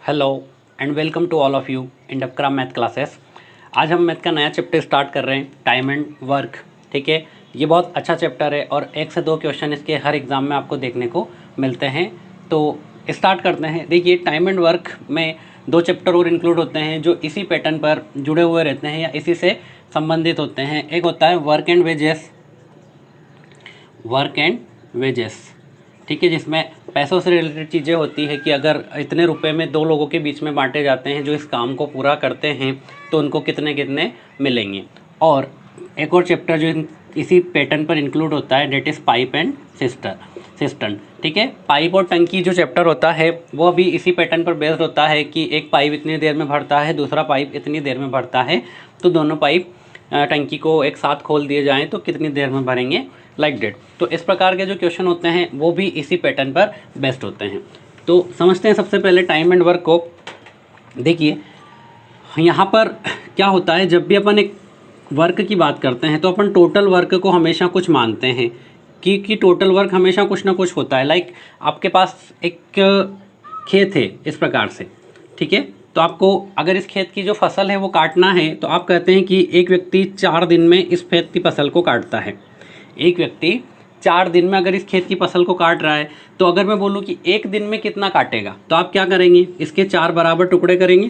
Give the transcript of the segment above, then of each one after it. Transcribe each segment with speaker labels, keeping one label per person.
Speaker 1: Hello and welcome to all of you in डबक्रा math classes. आज हम math का नया चैप्टर स्टार्ट कर रहे हैं, टाइम एंड वर्क। ठीक है, ये बहुत अच्छा चैप्टर है और 1 से 2 क्वेश्चन इसके हर एग्ज़ाम में आपको देखने को मिलते हैं। तो स्टार्ट करते हैं। देखिए, टाइम एंड वर्क में 2 चैप्टर और इंक्लूड होते हैं जो इसी पैटर्न पर जुड़े हुए रहते हैं या इसी से संबंधित होते हैं। एक होता है वर्क एंड वेजेस, ठीक है, जिसमें पैसों से रिलेटेड चीज़ें होती है कि अगर इतने रुपए में 2 लोगों के बीच में बांटे जाते हैं जो इस काम को पूरा करते हैं तो उनको कितने कितने मिलेंगे। और एक और चैप्टर जो इसी पैटर्न पर इंक्लूड होता है, that is pipe and cistern. ठीक है, पाइप और टंकी जो चैप्टर होता है वो भी इसी पैटर्न पर बेस्ड होता है कि एक पाइप इतनी देर में भरता है, दूसरा पाइप इतनी देर में भरता है, तो दोनों पाइप टंकी को एक साथ खोल दिए जाएँ तो कितनी देर में भरेंगे, लाइक डेट। तो इस प्रकार के जो क्वेश्चन होते हैं वो भी इसी पैटर्न पर बेस्ड होते हैं। तो समझते हैं सबसे पहले टाइम एंड वर्क को। देखिए, यहाँ पर क्या होता है, जब भी अपन एक वर्क की बात करते हैं तो अपन टोटल वर्क को हमेशा कुछ मानते हैं कि टोटल वर्क हमेशा कुछ ना कुछ होता है। लाइक आपके पास एक खेत है इस प्रकार से, ठीक है, तो आपको अगर इस खेत की जो फसल है वो काटना है तो आप कहते हैं कि एक व्यक्ति 4 दिन में इस खेत की फसल को काटता है। एक व्यक्ति 4 दिन में अगर इस खेत की फसल को काट रहा है तो अगर मैं बोलूँ कि एक दिन में कितना काटेगा तो आप क्या करेंगे, इसके 4 बराबर टुकड़े करेंगे,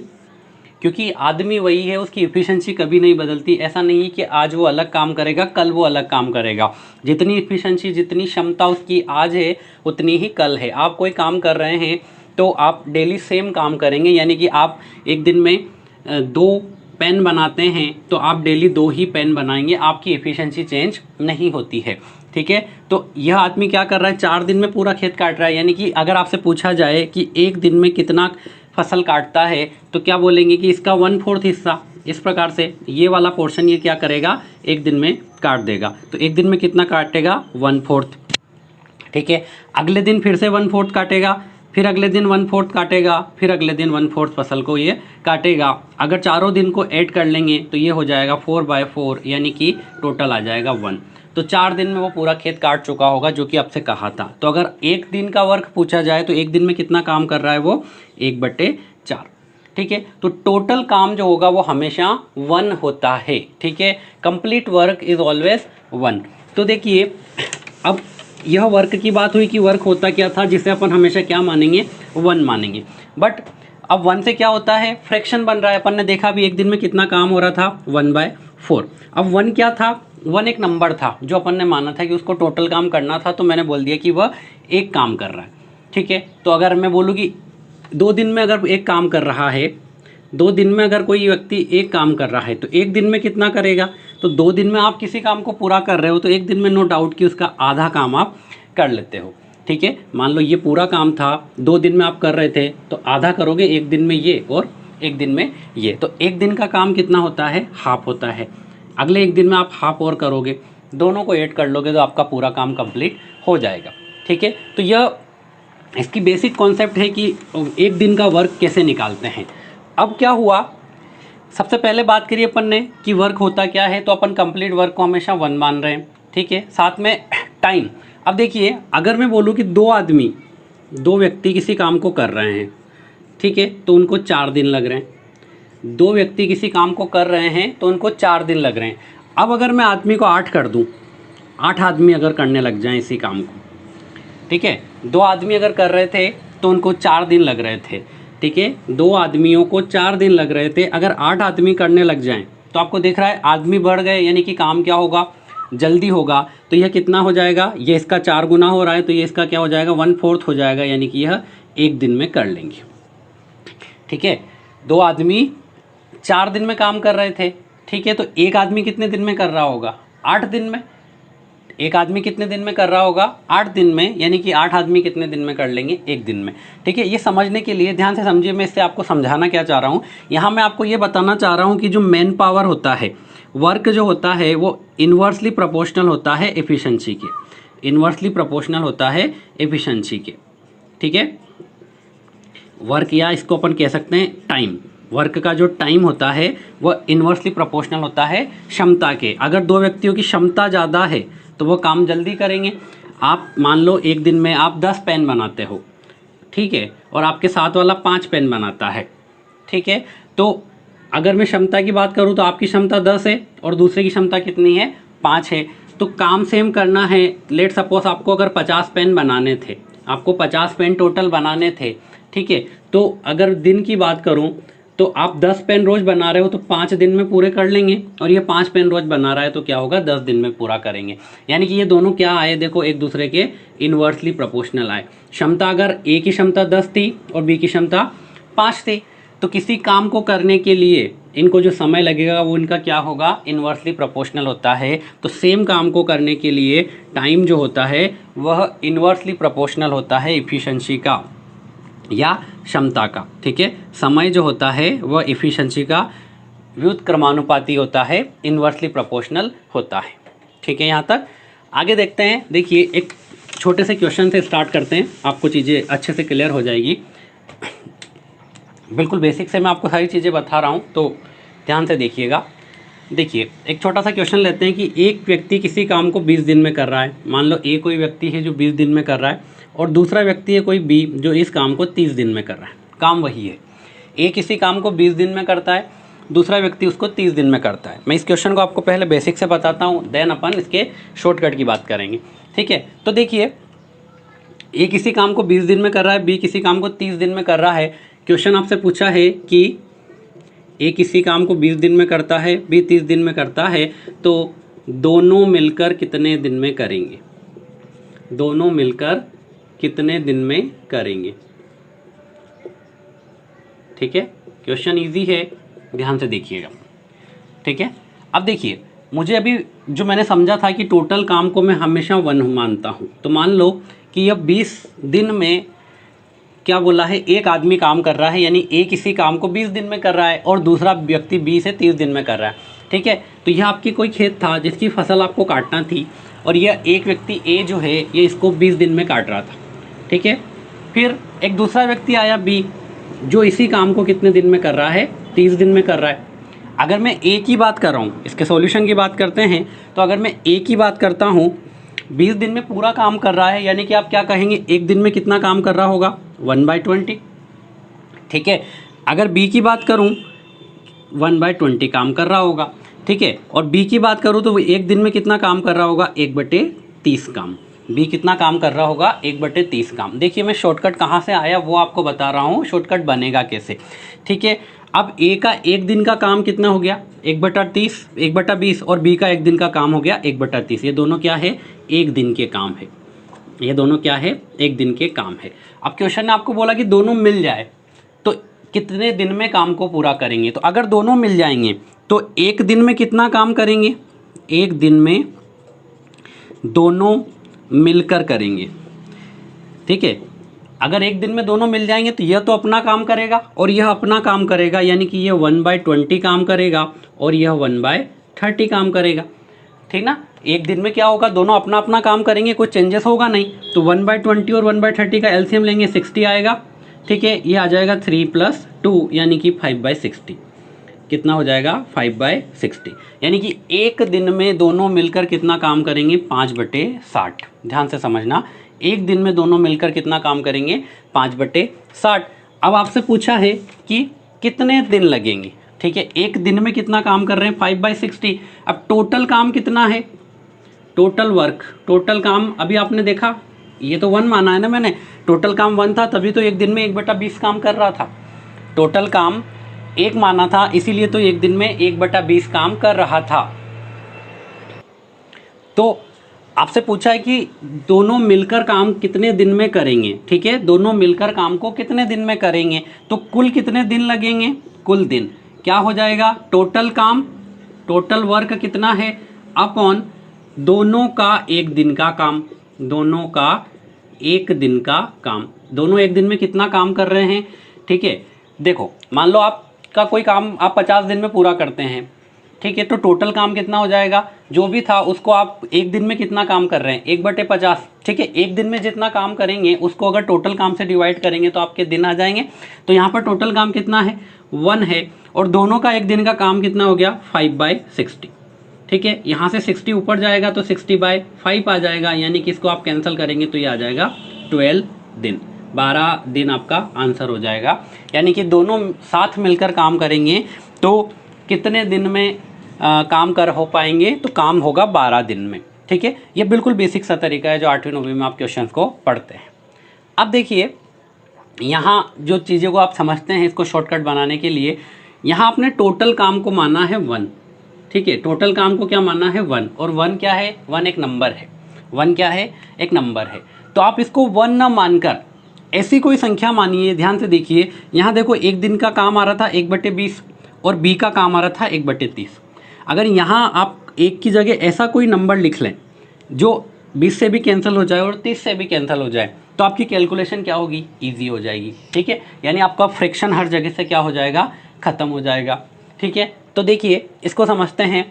Speaker 1: क्योंकि आदमी वही है, उसकी एफिशिएंसी कभी नहीं बदलती। ऐसा नहीं है कि आज वो अलग काम करेगा कल वो अलग काम करेगा। जितनी एफिशिएंसी, जितनी क्षमता उसकी आज है उतनी ही कल है। आप कोई काम कर रहे हैं तो आप डेली सेम काम करेंगे, यानी कि आप एक दिन में 2 पेन बनाते हैं तो आप डेली 2 ही पेन बनाएंगे, आपकी एफिशिएंसी चेंज नहीं होती है। ठीक है, तो यह आदमी क्या कर रहा है, 4 दिन में पूरा खेत काट रहा है। यानी कि अगर आपसे पूछा जाए कि एक दिन में कितना फसल काटता है तो क्या बोलेंगे कि इसका 1/4 हिस्सा। इस प्रकार से ये वाला पोर्शन ये क्या करेगा, एक दिन में काट देगा। तो एक दिन में कितना काटेगा, 1/4। ठीक है, अगले दिन फिर से 1/4 काटेगा, फिर अगले दिन 1/4 काटेगा, फिर अगले दिन 1/4 फसल को ये काटेगा। अगर चारों दिन को ऐड कर लेंगे तो ये हो जाएगा 4/4, यानी कि टोटल आ जाएगा 1। तो 4 दिन में वो पूरा खेत काट चुका होगा जो कि आपसे कहा था। तो अगर एक दिन का वर्क पूछा जाए तो एक दिन में कितना काम कर रहा है वो, 1/4। ठीक है, तो टोटल काम जो होगा वो हमेशा 1 होता है। ठीक है, कंप्लीट वर्क इज ऑलवेज 1। तो देखिए, अब यह वर्क की बात हुई कि वर्क होता क्या था जिसे अपन हमेशा क्या मानेंगे, 1 मानेंगे। बट अब 1 से क्या होता है, फ्रैक्शन बन रहा है। अपन ने देखा भी एक दिन में कितना काम हो रहा था, 1/4। अब 1 क्या था, 1 एक नंबर था जो अपन ने माना था कि उसको टोटल काम करना था, तो मैंने बोल दिया कि वह एक काम कर रहा है। ठीक है, तो अगर मैं बोलूँ कि 2 दिन में अगर एक काम कर रहा है, 2 दिन में अगर कोई व्यक्ति एक काम कर रहा है तो एक दिन में कितना करेगा। तो 2 दिन में आप किसी काम को पूरा कर रहे हो तो एक दिन में नो डाउट कि उसका आधा काम आप कर लेते हो। ठीक है, मान लो ये पूरा काम था, 2 दिन में आप कर रहे थे तो आधा करोगे एक दिन में ये और एक दिन में ये। तो एक दिन का काम कितना होता है, हाफ होता है। अगले एक दिन में आप हाफ और करोगे, दोनों को ऐड कर लोगे तो आपका पूरा काम कंप्लीट हो जाएगा। ठीक है, तो यह इसकी बेसिक कॉन्सेप्ट है कि एक दिन का वर्क कैसे निकालते हैं। अब क्या हुआ, सबसे पहले बात करिए अपन ने कि वर्क होता क्या है, तो अपन कंप्लीट वर्क को हमेशा 1 मान रहे हैं। ठीक है, साथ में टाइम। अब देखिए, अगर मैं बोलूँ कि 2 व्यक्ति किसी काम को कर रहे हैं, ठीक है, तो उनको 4 दिन लग रहे हैं। 2 व्यक्ति किसी काम को कर रहे हैं तो उनको 4 दिन लग रहे हैं। अब अगर मैं आदमी को 8 कर दूं, 8 आदमी अगर करने लग जाएं इसी काम को, ठीक है, 2 आदमी अगर कर रहे थे तो उनको 4 दिन लग रहे थे। ठीक है, 2 आदमियों को 4 दिन लग रहे थे, अगर 8 आदमी करने लग जाएं तो आपको दिख रहा है आदमी बढ़ गए, यानी कि काम क्या होगा, जल्दी होगा। तो यह कितना हो जाएगा, ये इसका 4 गुना हो रहा है तो ये इसका क्या हो जाएगा, 1/4 हो जाएगा, यानी कि यह एक दिन में कर लेंगे। ठीक है, 2 आदमी 4 दिन में काम कर रहे थे। ठीक है, तो एक आदमी कितने दिन में कर रहा होगा, 8 दिन में। एक आदमी कितने दिन में कर रहा होगा, 8 दिन में, यानी कि 8 आदमी कितने दिन में कर लेंगे, एक दिन में। ठीक है, ये समझने के लिए ध्यान से समझिए, मैं इससे आपको समझाना क्या चाह रहा हूँ। यहाँ मैं आपको ये बताना चाह रहा हूँ कि जो मैन पावर होता है, वर्क जो होता है वो इन्वर्सली प्रोपोर्शनल होता है एफिशिएंसी के, इन्वर्सली प्रोपोर्शनल होता है एफिशिएंसी के। ठीक है, वर्क, या इसको अपन कह सकते हैं टाइम। वर्क का जो टाइम होता है वह इन्वर्सली प्रोपोर्शनल होता है क्षमता के। अगर 2 व्यक्तियों की क्षमता ज़्यादा है तो वो काम जल्दी करेंगे। आप मान लो एक दिन में आप 10 पेन बनाते हो, ठीक है, और आपके साथ वाला 5 पेन बनाता है, ठीक है। तो अगर मैं क्षमता की बात करूँ तो आपकी क्षमता 10 है और दूसरे की क्षमता कितनी है, 5 है। तो काम सेम करना है। लेट सपोज आपको अगर 50 पेन बनाने थे, आपको 50 पेन टोटल बनाने थे, ठीक है। तो अगर दिन की बात करूं तो आप 10 पेन रोज बना रहे हो तो 5 दिन में पूरे कर लेंगे, और ये 5 पेन रोज बना रहा है तो क्या होगा, 10 दिन में पूरा करेंगे। यानी कि ये दोनों क्या आए, देखो एक दूसरे के इन्वर्सली प्रोपोर्शनल आए। क्षमता अगर ए की क्षमता 10 थी और बी की क्षमता 5 थी, तो किसी काम को करने के लिए इनको जो समय लगेगा वो इनका क्या होगा, इन्वर्सली प्रोपोर्शनल होता है। तो सेम काम को करने के लिए टाइम जो होता है वह इन्वर्सली प्रोपोर्शनल होता है इफ़िशिएंसी का या क्षमता का, ठीक है। समय जो होता है वह इफ़िशिएंसी का व्युत्क्रमानुपाती होता है, इन्वर्सली प्रोपोर्शनल होता है, ठीक है। यहाँ तक आगे देखते हैं। देखिए एक छोटे से क्वेश्चन से स्टार्ट करते हैं, आपको चीज़ें अच्छे से क्लियर हो जाएगी। बिल्कुल बेसिक से मैं आपको सारी चीज़ें बता रहा हूँ, तो ध्यान से देखिएगा। देखिए एक छोटा सा क्वेश्चन लेते हैं कि एक व्यक्ति किसी काम को 20 दिन में कर रहा है। मान लो ए कोई व्यक्ति है जो 20 दिन में कर रहा है, और दूसरा व्यक्ति है कोई बी जो इस काम को 30 दिन में कर रहा है। काम वही है, ए किसी काम को 20 दिन में करता है, दूसरा व्यक्ति उसको 30 दिन में करता है। मैं इस क्वेश्चन को आपको पहले बेसिक से बताता हूँ, देन अपन इसके शॉर्टकट की बात करेंगे, ठीक है। तो देखिए ए किसी काम को 20 दिन में कर रहा है, बी किसी काम को 30 दिन में कर रहा है। क्वेश्चन आपसे पूछा है कि ए किसी काम को 20 दिन में करता है, बी 30 दिन में करता है, तो दोनों मिलकर कितने दिन में करेंगे, दोनों मिलकर कितने दिन में करेंगे, ठीक है। क्वेश्चन इजी है, ध्यान से देखिएगा, ठीक है। अब देखिए मुझे अभी जो मैंने समझा था कि टोटल काम को मैं हमेशा 1 मानता हूँ। तो मान लो कि अब 20 दिन में क्या बोला है, एक आदमी काम कर रहा है, यानी ए किसी काम को 20 दिन में कर रहा है और दूसरा व्यक्ति बी से 30 दिन में कर रहा है, ठीक है। तो यह आपकी कोई खेत था जिसकी फसल आपको काटना थी, और यह एक व्यक्ति ए जो है ये इसको 20 दिन में काट रहा था, ठीक है। फिर एक दूसरा व्यक्ति आया बी जो इसी काम को कितने दिन में कर रहा है, 30 दिन में कर रहा है। अगर मैं ए की बात कर रहा हूँ, इसके सॉल्यूशन की बात करते हैं, तो अगर मैं ए की बात करता हूँ 20 दिन में पूरा काम कर रहा है, यानी कि आप क्या कहेंगे, एक दिन में कितना काम कर रहा होगा, 1/20, ठीक है। अगर बी की बात करूं 1/20 काम कर रहा होगा, ठीक है। और बी की बात करूं तो वो एक दिन में कितना काम कर रहा होगा, 1/30 काम। बी कितना काम कर रहा होगा, 1/30 काम। देखिए मैं शॉर्टकट कहाँ से आया वो आपको बता रहा हूँ, शॉर्टकट बनेगा कैसे, ठीक है। अब ए का एक दिन का काम कितना हो गया, 1/30, 1/20, और बी का एक दिन का काम हो गया 1/30। ये दोनों क्या है, एक दिन के काम है, ये दोनों क्या है, एक दिन के काम है। अब क्वेश्चन ने आपको बोला कि दोनों मिल जाए तो कितने दिन में काम को पूरा करेंगे। तो अगर दोनों मिल जाएंगे तो एक दिन में कितना काम करेंगे, एक दिन में दोनों मिलकर करेंगे, ठीक है। अगर एक दिन में दोनों मिल जाएंगे तो यह तो अपना काम करेगा और यह अपना काम करेगा, यानी कि यह 1/20 काम करेगा और यह 1/30 काम करेगा, ठीक ना। एक दिन में क्या होगा, दोनों अपना अपना काम करेंगे, कोई चेंजेस होगा नहीं। तो 1/20 और 1/30 का एलसीएम लेंगे, 60 आएगा, ठीक है। ये आ जाएगा 3 + 2 यानी कि 5/60। कितना हो जाएगा, 5/60, यानी कि एक दिन में दोनों मिलकर कितना काम करेंगे, 5/60। ध्यान से समझना, एक दिन में दोनों मिलकर कितना काम करेंगे, 5/60। अब आपसे पूछा है कि कितने दिन लगेंगे, ठीक है। एक दिन में कितना काम कर रहे हैं, 5/60। अब टोटल काम कितना है, टोटल वर्क, टोटल काम अभी आपने देखा, ये तो 1 माना है ना मैंने, टोटल काम 1 था, तभी तो एक दिन में 1/20 काम कर रहा था। टोटल काम 1 माना था, इसीलिए तो एक दिन में 1/20 काम कर रहा था। तो आपसे पूछा है कि दोनों मिलकर काम कितने दिन में करेंगे, ठीक है। दोनों मिलकर काम को कितने दिन में करेंगे, तो कुल कितने दिन लगेंगे, कुल दिन क्या हो जाएगा, टोटल काम, टोटल वर्क कितना है, अपॉन दोनों का एक दिन का काम, दोनों का एक दिन का काम। दोनों एक दिन में कितना काम कर रहे हैं, ठीक है। देखो मान लो आपका कोई काम आप 50 दिन में पूरा करते हैं, ठीक है। तो टोटल काम कितना हो जाएगा, जो भी था उसको आप एक दिन में कितना काम कर रहे हैं, 1/50, ठीक है। एक दिन में जितना काम करेंगे उसको अगर टोटल काम से डिवाइड करेंगे तो आपके दिन आ जाएंगे। तो यहाँ पर टोटल काम कितना है, 1 है, और दोनों का एक दिन का काम कितना हो गया, 5/60, ठीक है। यहाँ से 60 ऊपर जाएगा तो 60/5 आ जाएगा, यानी कि इसको आप कैंसिल करेंगे तो ये आ जाएगा 12 दिन। 12 दिन आपका आंसर हो जाएगा। यानी कि दोनों साथ मिलकर काम करेंगे तो कितने दिन में काम कर हो पाएंगे, तो काम होगा 12 दिन में। ठीक है, ये बिल्कुल बेसिक सा तरीका है जो 8वीं 9वीं में आप क्वेश्चन को पढ़ते हैं। अब देखिए यहाँ जो चीज़ों को आप समझते हैं इसको शॉर्टकट बनाने के लिए, यहाँ आपने टोटल काम को माना है 1। ठीक है, टोटल काम को क्या माना है 1, और 1 क्या है, 1 एक नंबर है। 1 क्या है, एक नंबर है। तो आप इसको 1 ना मानकर ऐसी कोई संख्या मानिए। ध्यान से देखिए, यहाँ देखो एक दिन का काम आ रहा था 1/20 और बी का काम आ रहा था 1/30। अगर यहाँ आप एक की जगह ऐसा कोई नंबर लिख लें जो 20 से भी कैंसिल हो जाए और 30 से भी कैंसिल हो जाए, तो आपकी कैलकुलेशन क्या होगी, ईजी हो जाएगी। ठीक है, यानी आपका फ्रैक्शन हर जगह से क्या हो जाएगा, ख़त्म हो जाएगा। ठीक है, तो देखिए इसको समझते हैं।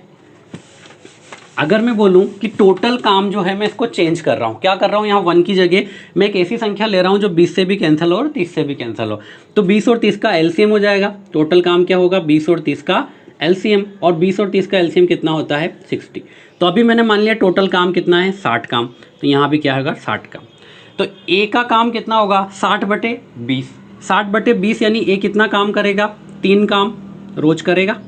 Speaker 1: अगर मैं बोलूं कि टोटल काम जो है मैं इसको चेंज कर रहा हूं, क्या कर रहा हूं, यहाँ 1 की जगह मैं एक ऐसी संख्या ले रहा हूं जो 20 से भी कैंसिल हो और 30 से भी कैंसिल हो। तो 20 और 30 का एलसीएम हो जाएगा। टोटल काम क्या होगा, 20 और 30 का एलसीएम, और 20 और 30 का एलसीएम कितना होता है, 60। तो अभी मैंने मान लिया टोटल काम कितना है, 60 काम। तो यहाँ भी क्या होगा, 60 काम। तो ए का काम कितना होगा, 60/20। 60/20 यानी ए कितना काम करेगा, 3 काम रोज करेगा।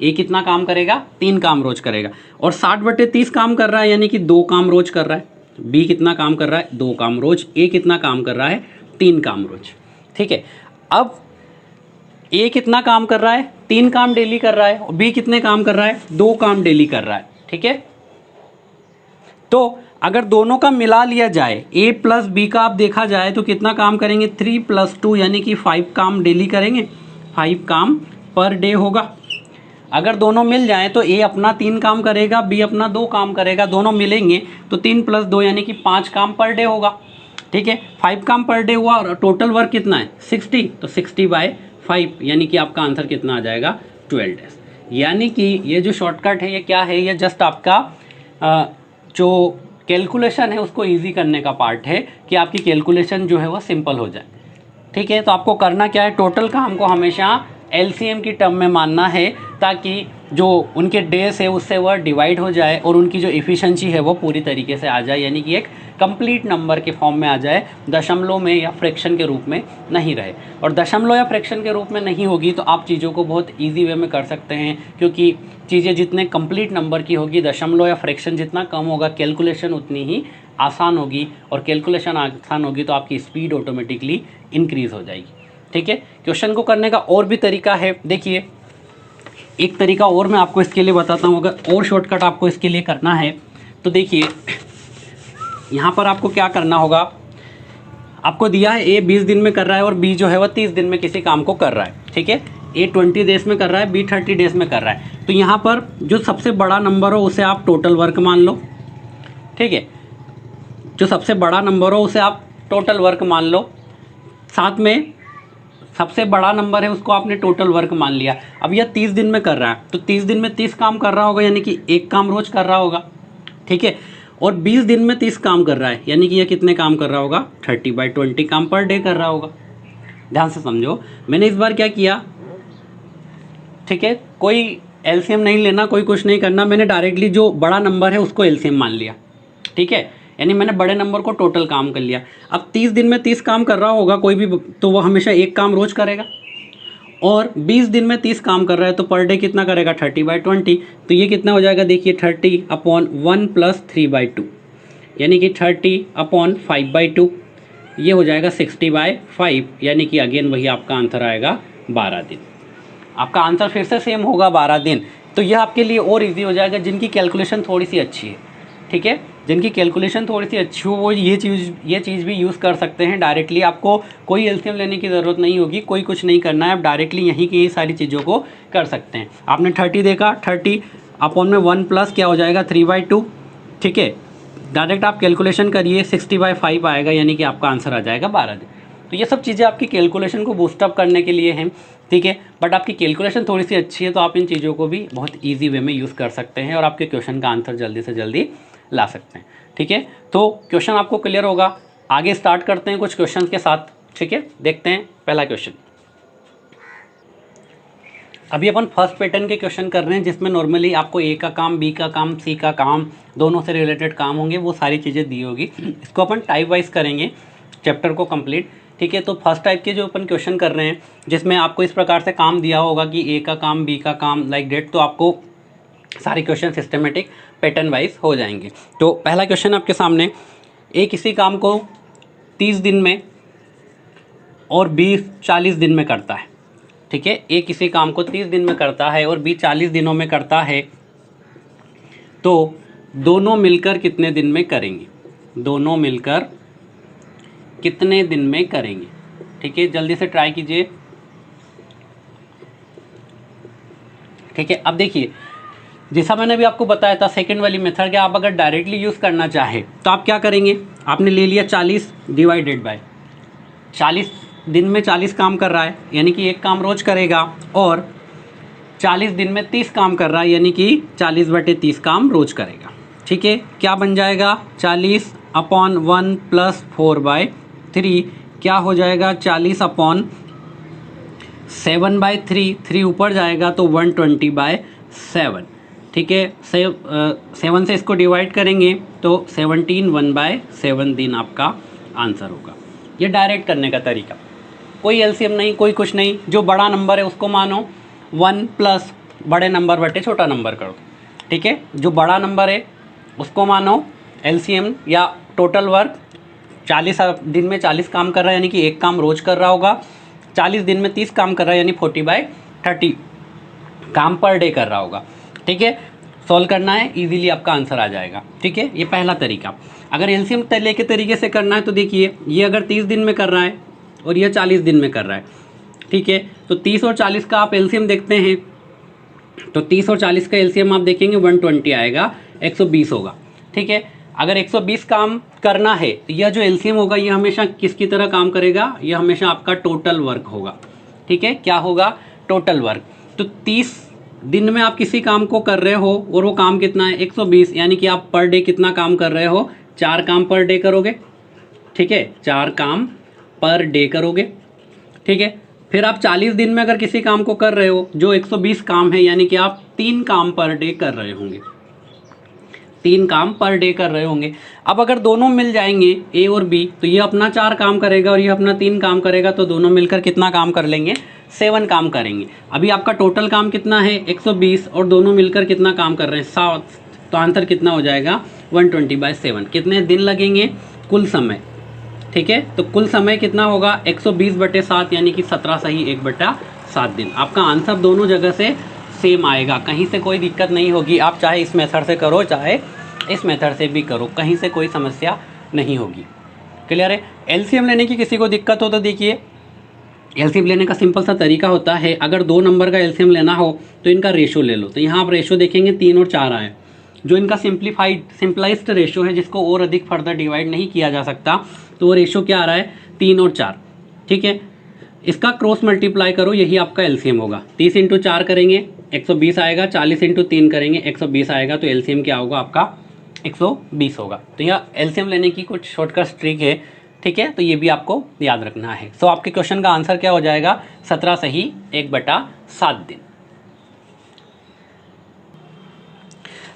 Speaker 1: ए कितना काम करेगा, 3 काम रोज करेगा। और 60/30 काम कर रहा है, यानी कि 2 काम रोज कर रहा है। बी कितना काम कर रहा है, 2 काम रोज। ए कितना काम कर रहा है, 3 काम रोज। ठीक है, अब ए कितना काम कर रहा है, 3 काम डेली कर रहा है, और बी कितने काम कर रहा है, 2 काम डेली कर रहा है। ठीक है, तो अगर दोनों का मिला लिया जाए, ए प्लस बी का आप देखा जाए तो कितना काम करेंगे, 3 + 2 यानी कि 5 काम डेली करेंगे। 5 काम पर डे होगा। अगर दोनों मिल जाएं तो ए अपना 3 काम करेगा, बी अपना 2 काम करेगा। दोनों मिलेंगे तो 3 + 2 यानी कि 5 काम पर डे होगा। ठीक है, 5 काम पर डे हुआ और टोटल वर्क कितना है, 60। तो 60/5 यानी कि आपका आंसर कितना आ जाएगा, 12 डेज। यानी कि ये जो शॉर्टकट है ये क्या है, ये जस्ट आपका जो कैलकुलेशन है उसको ईजी करने का पार्ट है कि आपकी कैलकुलेशन जो है वो सिंपल हो जाए। ठीक है, तो आपको करना क्या है, टोटल काम को हमेशा एलसीएम की टर्म में मानना है, ताकि जो उनके डेज है उससे वह डिवाइड हो जाए और उनकी जो एफिशिएंसी है वो पूरी तरीके से आ जाए, यानी कि एक कंप्लीट नंबर के फॉर्म में आ जाए, दशमलव में या फ्रैक्शन के रूप में नहीं रहे। और दशमलव या फ्रैक्शन के रूप में नहीं होगी तो आप चीज़ों को बहुत ईजी वे में कर सकते हैं, क्योंकि चीज़ें जितने कंप्लीट नंबर की होगी, दशमलव या फ्रैक्शन जितना कम होगा, कैलकुलेशन उतनी ही आसान होगी, और कैलकुलेशन आसान होगी तो आपकी स्पीड ऑटोमेटिकली इंक्रीज़ हो जाएगी। ठीक है, क्वेश्चन को करने का और भी तरीका है। देखिए एक तरीका और मैं आपको इसके लिए बताता हूँ, अगर और शॉर्टकट आपको इसके लिए करना है तो देखिए यहाँ पर आपको क्या करना होगा, आपको दिया है ए 20 दिन में कर रहा है और बी जो है वह 30 दिन में किसी काम को कर रहा है। ठीक है, ए 20 डेज में कर रहा है, बी 30 डेज में कर रहा है। तो यहाँ पर जो सबसे बड़ा नंबर हो उसे आप टोटल वर्क मान लो। ठीक है, जो सबसे बड़ा नंबर हो उसे आप टोटल वर्क मान लो, साथ में सबसे बड़ा नंबर है उसको आपने टोटल वर्क मान लिया। अब यह 30 दिन में कर रहा है तो 30 दिन में 30 काम कर रहा होगा, यानी कि 1 काम रोज कर रहा होगा। ठीक है, और 20 दिन में 30 काम कर रहा है, यानी कि यह कितने काम कर रहा होगा, 30/20 काम पर डे कर रहा होगा। ध्यान से समझो, मैंने इस बार क्या किया, ठीक है, कोई एलसीएम नहीं लेना, कोई कुछ नहीं करना, मैंने डायरेक्टली जो बड़ा नंबर है उसको एलसीएम मान लिया। ठीक है, यानी मैंने बड़े नंबर को टोटल काम कर लिया। अब 30 दिन में 30 काम कर रहा होगा कोई भी, तो वो हमेशा 1 काम रोज करेगा, और 20 दिन में 30 काम कर रहा है तो पर डे कितना करेगा, 30/20। तो ये कितना हो जाएगा, देखिए 30/1 + 3/2 यानी कि 30/5/2, ये हो जाएगा 60/5, यानी कि अगेन वही आपका आंसर आएगा 12 दिन। आपका आंसर फिर से सेम होगा 12 दिन। तो यह आपके लिए और इजी हो जाएगा जिनकी कैलकुलेशन थोड़ी सी अच्छी है। ठीक है, जिनकी कैलकुलेशन थोड़ी सी अच्छी हो वो ये चीज़ भी यूज़ कर सकते हैं डायरेक्टली। आपको कोई एलसीएम लेने की ज़रूरत नहीं होगी, कोई कुछ नहीं करना है, आप डायरेक्टली यहीं की ये सारी चीज़ों को कर सकते हैं। आपने 30 देखा, 30/1 प्लस क्या हो जाएगा, 3/2। ठीक है, डायरेक्ट आप कैलकुलेशन करिए, 60/5 आएगा, यानी कि आपका आंसर आ जाएगा 12 दिन। तो ये सब चीज़ें आपकी कैलकुलेशन को बूस्टअप करने के लिए हैं। ठीक है, बट आपकी कैलकुलेशन थोड़ी सी अच्छी है तो आप इन चीज़ों को भी बहुत ईजी वे में यूज़ कर सकते हैं और आपके क्वेश्चन का आंसर जल्दी से जल्दी ला सकते हैं। ठीक है, तो क्वेश्चन आपको क्लियर होगा। आगे स्टार्ट करते हैं कुछ क्वेश्चन के साथ। ठीक है, देखते हैं पहला क्वेश्चन। अभी अपन फर्स्ट पैटर्न के क्वेश्चन कर रहे हैं जिसमें नॉर्मली आपको ए का काम, बी का काम, सी का काम, दोनों से रिलेटेड काम होंगे, वो सारी चीज़ें दी होगी। इसको अपन टाइप वाइज करेंगे चैप्टर को कंप्लीट। ठीक है। तो फर्स्ट टाइप के जो अपन क्वेश्चन कर रहे हैं जिसमें आपको इस प्रकार से काम दिया होगा कि ए का काम, बी का काम, लाइक डेट, तो आपको सारे क्वेश्चन सिस्टमेटिक पैटर्न वाइज हो जाएंगे। तो पहला क्वेश्चन आपके सामने, ए किसी काम को 30 दिन में और बी 40 दिन में करता है, ठीक है। ए किसी काम को 30 दिन में करता है और बी 40 दिनों में करता है, तो दोनों मिलकर कितने दिन में करेंगे? दोनों मिलकर कितने दिन में करेंगे? ठीक है, जल्दी से ट्राई कीजिए। ठीक है, अब देखिए जैसा मैंने भी आपको बताया था सेकंड वाली मेथड के, आप अगर डायरेक्टली यूज़ करना चाहे तो आप क्या करेंगे, आपने ले लिया 40 डिवाइडेड बाय 40 दिन में 40 काम कर रहा है यानी कि एक काम रोज करेगा, और 40 दिन में 30 काम कर रहा है यानी कि 40/30 काम रोज करेगा। ठीक है, क्या बन जाएगा 40/1 + 4/3 क्या हो जाएगा 40/7/3, 3 ऊपर जाएगा तो 120/7। ठीक है, 7 से इसको डिवाइड करेंगे तो 17 1/7 दिन आपका आंसर होगा। ये डायरेक्ट करने का तरीका, कोई एलसीएम नहीं, कोई कुछ नहीं, जो बड़ा नंबर है उसको मानो 1 प्लस बड़े नंबर बटे छोटा नंबर करो। ठीक है, जो बड़ा नंबर है उसको मानो एलसीएम या टोटल वर्क, 40 दिन में 40 काम कर रहा है यानी कि एक काम रोज कर रहा होगा, 40 दिन में 30 काम कर रहा है यानी 40/30 काम पर डे कर रहा होगा। ठीक है, सॉल्व करना है, इजीली आपका आंसर आ जाएगा। ठीक है, ये पहला तरीका। अगर एलसीएम लेके तरीके से करना है तो देखिए, ये अगर 30 दिन में कर रहा है और ये 40 दिन में कर रहा है, ठीक है, तो 30 और 40 का आप एलसीएम देखते हैं, तो 30 और 40 का एलसीएम आप देखेंगे 120 आएगा, 120 होगा। ठीक है, अगर 120 काम करना है तो यह जो एलसीएम होगा ये हमेशा किसकी तरह काम करेगा, यह हमेशा आपका टोटल वर्क होगा। ठीक है, क्या होगा टोटल वर्क। तो 30 दिन में आप किसी काम को कर रहे हो और वो काम कितना है 120, यानी कि आप पर डे कितना काम कर रहे हो, 4 काम पर डे करोगे। ठीक है, 4 काम पर डे करोगे। ठीक है, फिर आप 40 दिन में अगर किसी काम को कर रहे हो जो 120 काम है, यानी कि आप 3 काम पर डे कर रहे होंगे, 3 काम पर डे कर रहे होंगे। अब अगर दोनों मिल जाएंगे ए और बी, तो ये अपना 4 काम करेगा और ये अपना 3 काम करेगा, तो दोनों मिलकर कितना काम कर लेंगे 7 काम करेंगे। अभी आपका टोटल काम कितना है 120 और दोनों मिलकर कितना काम कर रहे हैं 7, तो आंसर कितना हो जाएगा 120/7। कितने दिन लगेंगे कुल समय। ठीक है, तो कुल समय कितना होगा 120/7 यानी कि 17 सही 1/7 दिन। आपका आंसर दोनों जगह से सेम आएगा, कहीं से कोई दिक्कत नहीं होगी। आप चाहे इस मेथड से करो चाहे इस मेथड से भी करो, कहीं से कोई समस्या नहीं होगी। क्लियर है। एलसीएम लेने की किसी को दिक्कत हो तो देखिए, एलसीएम लेने का सिंपल सा तरीका होता है, अगर 2 नंबर का एलसीएम लेना हो तो इनका रेशो ले लो। तो यहाँ आप रेशो देखेंगे 3 और 4 आए, जो इनका सिंप्लाइज्ड रेशो है, जिसको और अधिक फर्दर डिवाइड नहीं किया जा सकता, तो वो रेशो क्या आ रहा है 3 और 4। ठीक है, इसका क्रॉस मल्टीप्लाई करो, यही आपका एलसीएम होगा। 30 × 4 करेंगे 120 आएगा, 40 × 3 करेंगे 120 आएगा, तो एलसीएम क्या होगा आपका 120 होगा। तो यह एलसीएम लेने की कुछ शॉर्टकट ट्रिक है। ठीक है, तो ये भी आपको याद रखना है। सो आपके क्वेश्चन का आंसर क्या हो जाएगा 17 सही 1/7 दिन।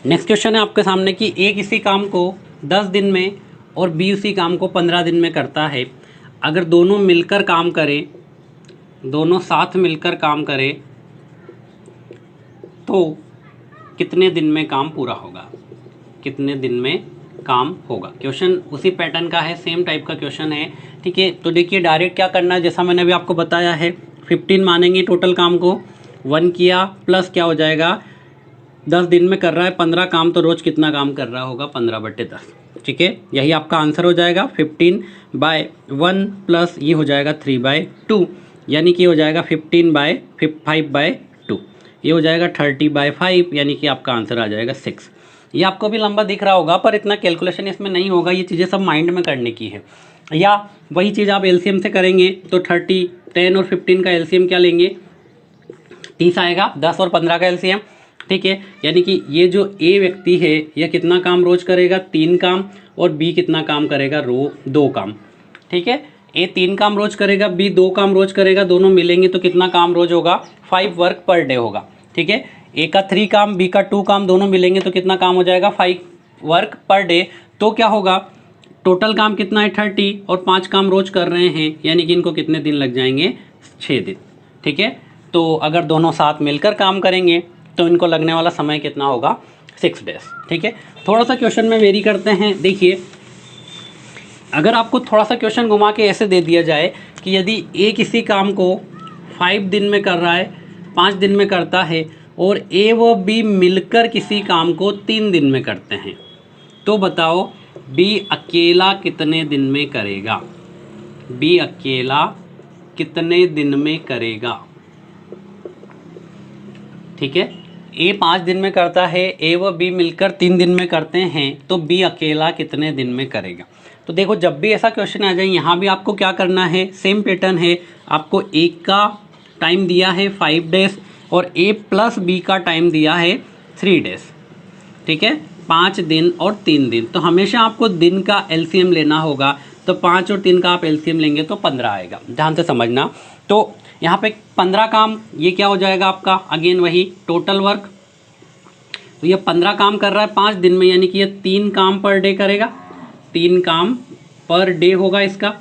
Speaker 1: नेक्स्ट क्वेश्चन है आपके सामने कि ए किसी काम को 10 दिन में और बी उसी काम को 15 दिन में करता है। अगर दोनों मिलकर काम करें, दोनों साथ मिलकर काम करें, तो कितने दिन में काम पूरा होगा, कितने दिन में काम होगा। क्वेश्चन उसी पैटर्न का है, सेम टाइप का क्वेश्चन है। ठीक है, तो देखिए डायरेक्ट क्या करना है, जैसा मैंने अभी आपको बताया है 15 मानेंगे टोटल काम को, 1 किया प्लस क्या हो जाएगा 10 दिन में कर रहा है 15 काम, तो रोज़ कितना काम कर रहा होगा 15/10। ठीक है, यही आपका आंसर हो जाएगा 15/1 प्लस ये हो जाएगा 3/2, यानी कि हो जाएगा 15/5/2, ये हो जाएगा 30/5, यानी कि आपका आंसर आ जाएगा 6। ये आपको भी लंबा दिख रहा होगा पर इतना कैलकुलेशन इसमें नहीं होगा, ये चीज़ें सब माइंड में करने की है। या वही चीज़ आप एलसीएम से करेंगे तो 30, 10 और 15 का एलसीएम क्या लेंगे 30 आएगा, 10 और 15 का एलसीएम। ठीक है, यानी कि ये जो ए व्यक्ति है यह कितना काम रोज करेगा 3 काम, और बी कितना काम करेगा 2 काम। ठीक है, ए 3 काम रोज करेगा, बी 2 काम रोज करेगा, दोनों मिलेंगे तो कितना काम रोज होगा 5 वर्क पर डे होगा। ठीक है, ए का 3 काम, बी का 2 काम, दोनों मिलेंगे तो कितना काम हो जाएगा 5 वर्क पर डे। तो क्या होगा टोटल काम कितना है 30 और 5 काम रोज कर रहे हैं, यानी कि इनको कितने दिन लग जाएंगे 6 दिन। ठीक है, तो अगर दोनों साथ मिलकर काम करेंगे तो इनको लगने वाला समय कितना होगा 6 डेज। ठीक है, थोड़ा सा क्वेश्चन में वेरी करते हैं। देखिए, अगर आपको थोड़ा सा क्वेश्चन घुमा के ऐसे दे दिया जाए कि यदि ए किसी काम को 5 दिन में कर रहा है, 5 दिन में करता है, और ए व बी मिलकर किसी काम को 3 दिन में करते हैं, तो बताओ बी अकेला कितने दिन में करेगा? बी अकेला कितने दिन में करेगा? ठीक है, ए 5 दिन में करता है, ए व बी मिलकर 3 दिन में करते हैं, तो बी अकेला कितने दिन में करेगा? तो देखो, जब भी ऐसा क्वेश्चन आ जाए, यहाँ भी आपको क्या करना है, सेम पैटर्न है। आपको ए का टाइम दिया है 5 डेज और ए प्लस बी का टाइम दिया है 3 डेज। ठीक है, 5 दिन और 3 दिन। तो हमेशा आपको दिन का एलसीएम लेना होगा, तो 5 और 3 का आप एलसीएम लेंगे तो 15 आएगा। ध्यान से समझना। तो यहाँ पे 15 काम, ये क्या हो जाएगा आपका, अगेन वही टोटल वर्क। तो ये 15 काम कर रहा है 5 दिन में, यानी कि ये 3 काम पर डे करेगा, 3 काम पर डे होगा इसका।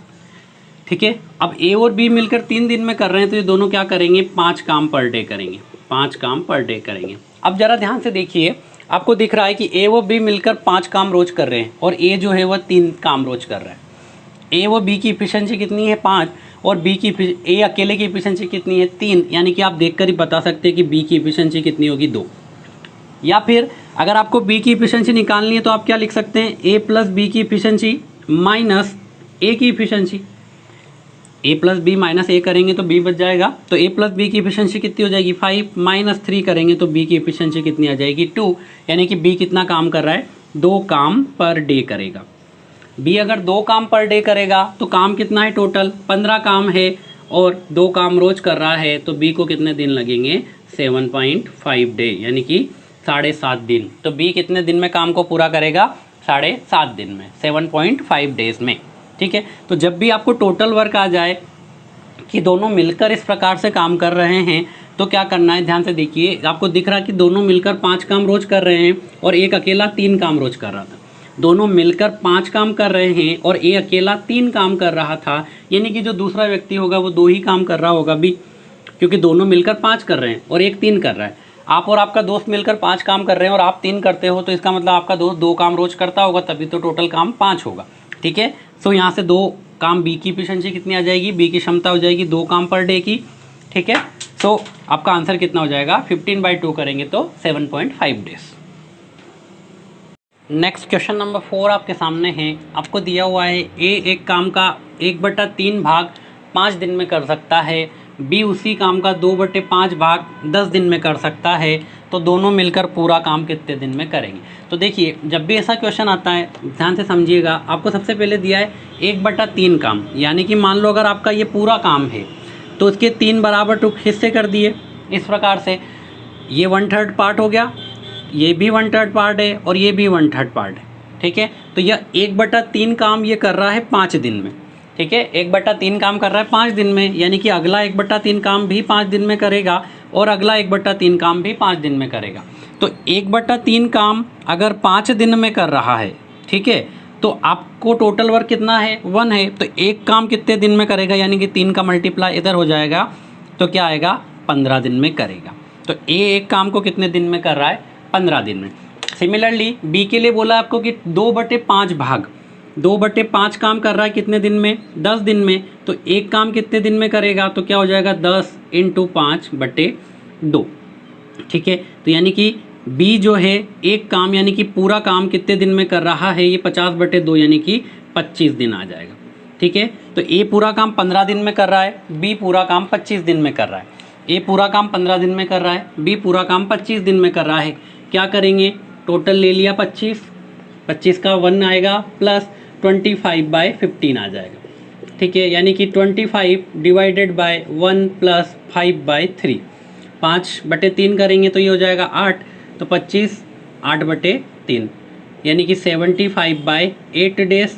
Speaker 1: ठीक है, अब ए और बी मिलकर 3 दिन में कर रहे हैं, तो ये दोनों क्या करेंगे, 5 काम पर डे करेंगे, 5 काम पर डे करेंगे। अब जरा ध्यान से देखिए, आपको दिख रहा है कि ए व बी मिलकर 5 काम रोज कर रहे हैं और ए जो है वह 3 काम रोज कर रहा है। ए व बी की इफिशिएंसी कितनी है 5 और बी की ए अकेले की इफिशिएंसी कितनी है 3, यानी कि आप देखकर ही बता सकते हैं कि बी की इफिशिएंसी कितनी होगी 2। या फिर अगर आपको बी की इफिशिएंसी निकालनी है तो आप क्या लिख सकते हैं, ए प्लस बी की इफिशिएंसी माइनस ए की इफिशिएंसी। ए प्लस बी माइनस ए करेंगे तो बी बच जाएगा, तो ए प्लस बी की इफिशिएंसी कितनी हो जाएगी 5, माइनस 3 करेंगे तो बी की इफिशिएंसी कितनी आ जाएगी 2, यानी कि बी कितना काम कर रहा है, 2 काम पर डे करेगा। बी अगर 2 काम पर डे करेगा तो काम कितना है, टोटल 15 काम है और 2 काम रोज कर रहा है, तो बी को कितने दिन लगेंगे 7.5 डे, यानी कि 7.5 दिन। तो बी कितने दिन में काम को पूरा करेगा, 7.5 दिन में, 7.5 डेज में। ठीक है, तो जब भी आपको टोटल वर्क आ जाए कि दोनों मिलकर इस प्रकार से काम कर रहे हैं, तो क्या करना है, ध्यान से देखिए। आपको दिख रहा है कि दोनों मिलकर 5 काम रोज कर रहे हैं और एक अकेला 3 काम रोज कर रहा था। दोनों मिलकर 5 काम कर रहे हैं और ए अकेला 3 काम कर रहा था, यानी कि जो दूसरा व्यक्ति होगा वो 2 ही काम कर रहा होगा बी, क्योंकि दोनों मिलकर 5 कर रहे हैं और एक 3 कर रहा है। आप और आपका दोस्त मिलकर 5 काम कर रहे हैं और आप 3 करते हो, तो इसका मतलब आपका दोस्त 2 काम रोज करता होगा, तभी तो टोटल काम 5 होगा। ठीक है, तो यहाँ से 2 काम बी की एफिशिएंसी कितनी आ जाएगी, बी की क्षमता हो जाएगी 2 काम पर डे की। ठीक है, तो आपका आंसर कितना हो जाएगा, 15/2 करेंगे तो 7.5 डेज। नेक्स्ट क्वेश्चन नंबर 4 आपके सामने है। आपको दिया हुआ है ए एक काम का 1/3 भाग 5 दिन में कर सकता है, बी उसी काम का 2/5 भाग 10 दिन में कर सकता है, तो दोनों मिलकर पूरा काम कितने दिन में करेंगे? तो देखिए, जब भी ऐसा क्वेश्चन आता है ध्यान से समझिएगा। आपको सबसे पहले दिया है 1/3 काम, यानी कि मान लो अगर आपका ये पूरा काम है तो उसके 3 बराबर टुक हिस्से कर दिए इस प्रकार से। ये 1/3 पार्ट हो गया, ये भी 1/3 पार्ट है और ये भी 1/3 पार्ट है। ठीक है, तो यह 1/3 काम ये कर रहा है 5 दिन में। ठीक है, 1/3 काम कर रहा है 5 दिन में, यानी कि अगला 1/3 काम भी 5 दिन में करेगा और अगला 1/3 काम भी 5 दिन में करेगा। तो 1/3 काम अगर 5 दिन में कर रहा है, ठीक है, तो आपको टोटल वर्क कितना है 1 है, तो एक काम कितने दिन में करेगा, यानी कि 3 का मल्टीप्लाई इधर हो जाएगा, तो क्या आएगा 15 दिन में करेगा। तो ए एक काम को कितने दिन में कर रहा है, 15 दिन में। सिमिलरली बी के लिए बोला आपको कि 2/5 भाग 2/5 काम कर रहा है कितने दिन में, 10 दिन में, तो एक काम कितने दिन में करेगा, तो क्या हो जाएगा 10 × 5/2। ठीक है, तो यानी कि बी जो है एक काम यानी कि पूरा काम कितने दिन में कर रहा है, ये 50/2 यानी कि 25 दिन आ जाएगा। ठीक है, तो ए पूरा काम 15 दिन में कर रहा है, बी पूरा काम 25 दिन में कर रहा है। ए पूरा काम 15 दिन में कर रहा है, बी पूरा काम 25 दिन में कर रहा है। क्या करेंगे, टोटल ले लिया 25 का 1 आएगा प्लस 25/15 आ जाएगा। ठीक है, यानी कि 25 डिवाइडेड बाय 1 प्लस 5/3, 5/3 करेंगे तो ये हो जाएगा 8, तो 25 8/3 यानी कि 75/8 डेज।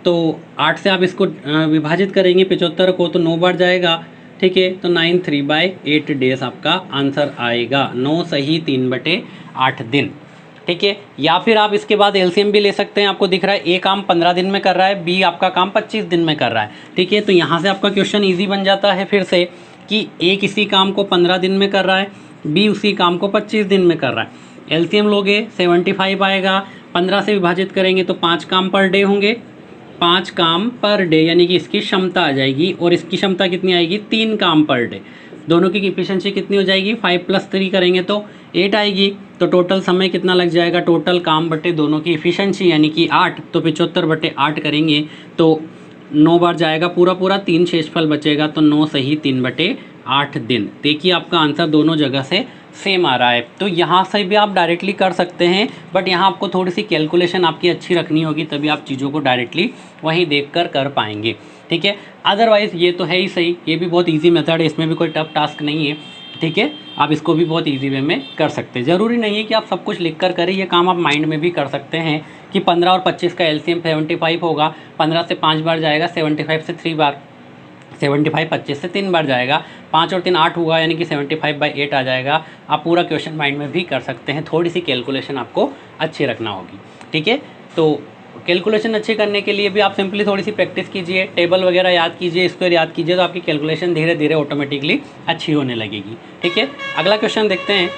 Speaker 1: तो 8 से आप इसको विभाजित करेंगे 75 को, तो 9 बार जाएगा। ठीक है, तो 93/8 डेज आपका आंसर आएगा। 9 सही 3/8 दिन। ठीक है। या फिर आप इसके बाद एलसीएम भी ले सकते हैं। आपको दिख रहा है ए काम 15 दिन में कर रहा है, बी आपका काम 25 दिन में कर रहा है, ठीक है। तो यहाँ से आपका क्वेश्चन ईजी बन जाता है फिर से कि ए किसी काम को 15 दिन में कर रहा है, बी उसी काम को 25 दिन में कर रहा है। एलसीएम लोगे 75 आएगा, 15 से विभाजित करेंगे तो 5 काम पर डे होंगे, 5 काम पर डे यानी कि इसकी क्षमता आ जाएगी, और इसकी क्षमता कितनी आएगी 3 काम पर डे। दोनों की इफिशिएंसी कितनी हो जाएगी 5 + 3 करेंगे तो 8 आएगी। तो टोटल समय कितना लग जाएगा, टोटल काम बटे दोनों की इफिशिएंसी यानी कि 8, तो 75/8 करेंगे तो 9 बार जाएगा पूरा पूरा, 3 शेषफल बचेगा तो 9 सही 3/8 दिन। देखिए आपका आंसर दोनों जगह से सेम आ रहा है। तो यहाँ से भी आप डायरेक्टली कर सकते हैं, बट यहाँ आपको थोड़ी सी कैलकुलेशन आपकी अच्छी रखनी होगी, तभी आप चीज़ों को डायरेक्टली वहीं देखकर कर पाएंगे, ठीक है। अदरवाइज़ ये तो है ही सही, ये भी बहुत इजी मेथड है, इसमें भी कोई टफ टास्क नहीं है, ठीक है। आप इसको भी बहुत इजी वे में कर सकते हैं। ज़रूरी नहीं है कि आप सब कुछ लिख कर करें, ये काम आप माइंड में भी कर सकते हैं कि 15 और 25 का एलसीएम 75 होगा, 15 से 5 बार जाएगा, 75 से 3 बार, 75 25 से 3 बार जाएगा, 5 और 3 8 हुआ यानी कि 75/8 आ जाएगा। आप पूरा क्वेश्चन माइंड में भी कर सकते हैं, थोड़ी सी कैलकुलेशन आपको अच्छी रखना होगी, ठीक है। तो कैलकुलेशन अच्छी करने के लिए भी आप सिंपली थोड़ी सी प्रैक्टिस कीजिए, टेबल वगैरह याद कीजिए, स्क्वायर याद कीजिए, तो आपकी कैलकुलेशन धीरे धीरे ऑटोमेटिकली अच्छी होने लगेगी, ठीक है। अगला क्वेश्चन देखते हैं।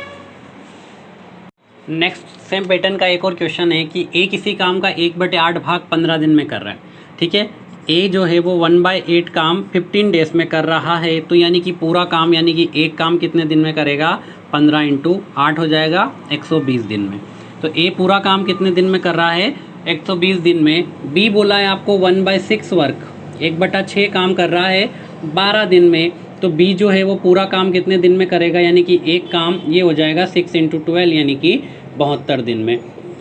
Speaker 1: नेक्स्ट सेम पैटर्न का एक और क्वेश्चन है कि ए किसी काम का 1/8 भाग 15 दिन में कर रहा है, ठीक है। ए जो है वो 1/8 काम 15 डेज में कर रहा है, तो यानी कि पूरा काम यानी कि एक काम कितने दिन में करेगा 15 × 8 हो जाएगा 120 दिन में। तो ए पूरा काम कितने दिन में कर रहा है 120 दिन में। बी बोला है आपको 1/6 वर्क 1/6 काम कर रहा है 12 दिन में। तो बी जो है वो पूरा काम कितने दिन में करेगा, यानी कि एक काम ये हो जाएगा 6 × 12 यानी कि 72 दिन में,